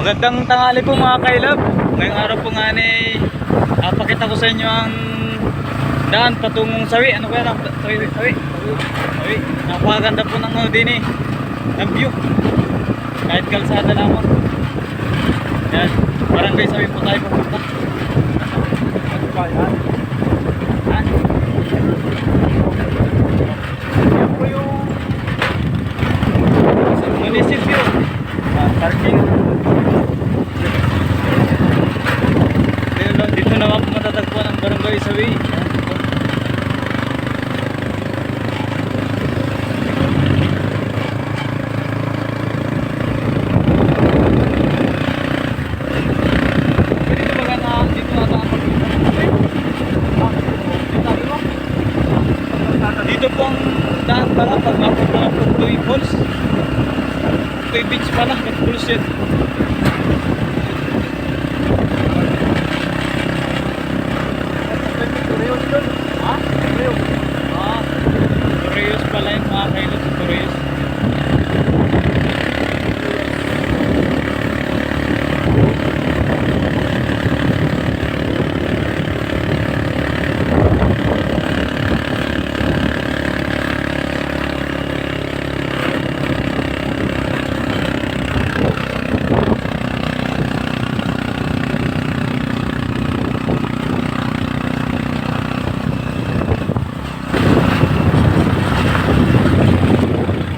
Magandang tanghali po mga kailab. Ngayong araw po nga ni pakita ko sa inyo ang daan patungong Sawi. Ano kaya? Sawi. Napakaganda po ng din ng view. Kahit kalsada lamang. Yan. Barangay Sawi po tayo pupunta. Ano ba yan? Yan po yung munisipyo. Parking. Dito naman po matatagpuan ang Barangay Sawi. Dito po ang daan pala pag mapunta ng Pugduy Falls. Pugduy Beach pala, Falls yun. Torreos pala yung mga kailot sa Torreos.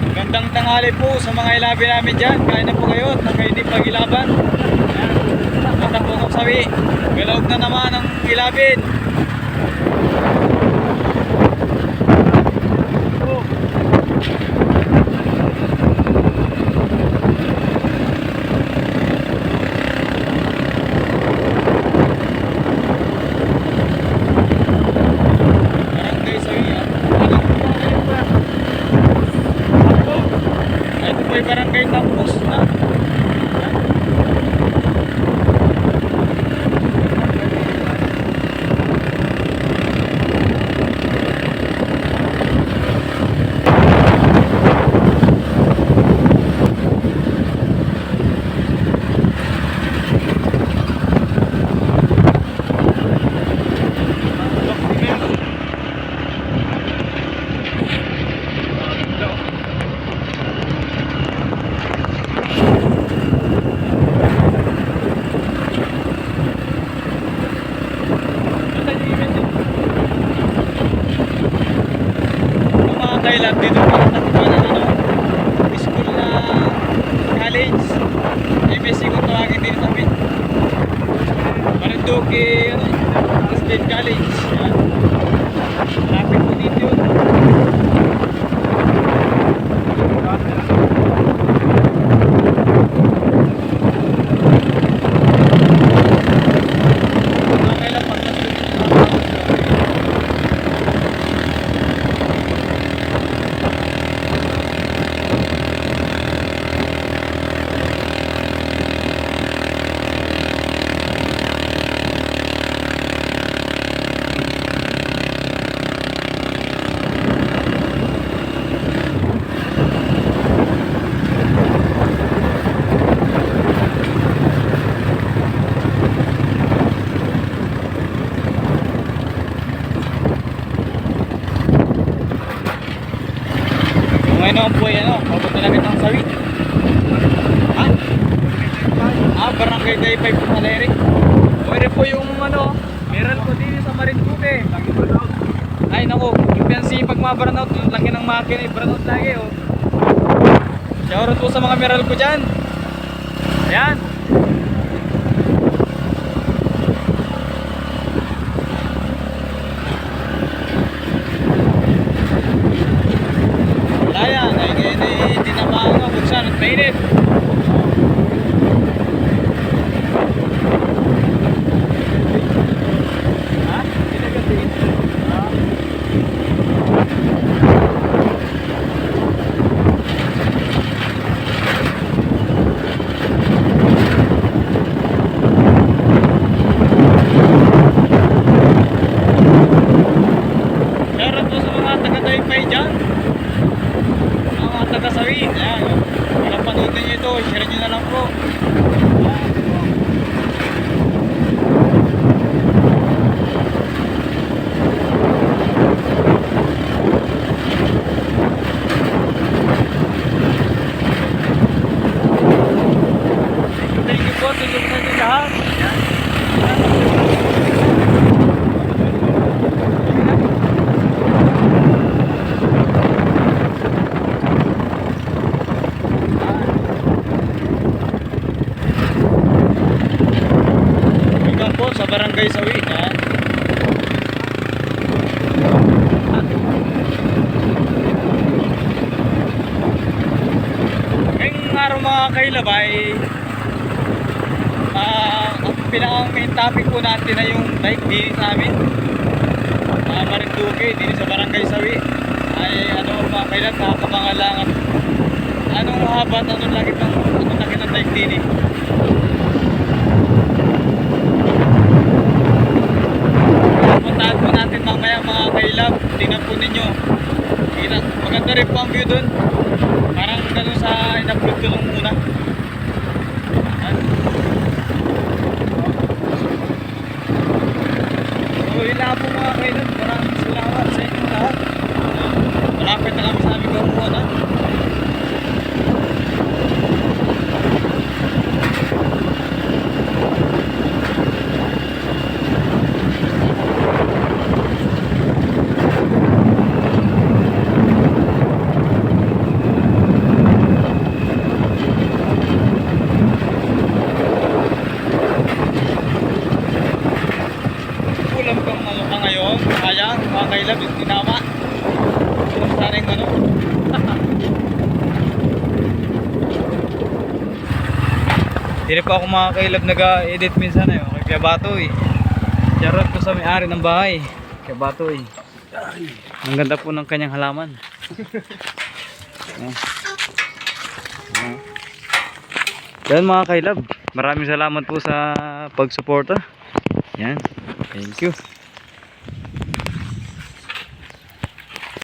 Magandang tanghali po sa mga ilabi namin dyan. Kain na po kayo at kayo hindi pag-ilaban. Magandang po ng Sawi. Galawag na naman ang ilabin. Barangay Sawi. Ito po yung barangay Tampos na. Kailab dito po natagpuan ng school na college. MSC kung tawagin din namin. Marinduque State College. Yan. Malapit po dito yun. Ngayon naman po yan, papunta namin ng Sawi. Barangay Daypay po Maleri. Pwede po yung meron po din sa Marinduque. Ay naku, kumpiyansi pag mga burnout, laki ng makina, burnout lagi Shoutout po sa mga meral ko dyan. Ayan. Hindi na makakabuksan at mainit. lahat. Yan. Welcome po sa Barangay Sawi. Yan. Ngayong araw mga kailab ay ang pinakang main topic po natin na yung bike din sa amin. Marinduque din sa Barangay Sawi ay ano mga kailab, nakakabangalangan. Anong haba at anong laki ng bike din eh. Puntahan po natin mamaya mga kailab. Tingnan po ninyo. Maganda rin po ang view dun. Parang ganun sa in-upload ko nung una. So yun lang po mga kailab. Maraming salamat sa inyo lahat. Malapit na kami sa aming karuan ha. Ulam kang mamukha ngayon. Kaya, mga kailab, yung tinama. Ulam sana yung ano. Hindi pa ako mga kailab nag-edit minsan eh. Kay Kuya Batoy. Charot ko sa may-ari ng bahay. Kuya Batoy. Ang ganda po ng kanyang halaman. Yan mga kailab. Maraming salamat po sa pagsuporta. Yan. Thank you.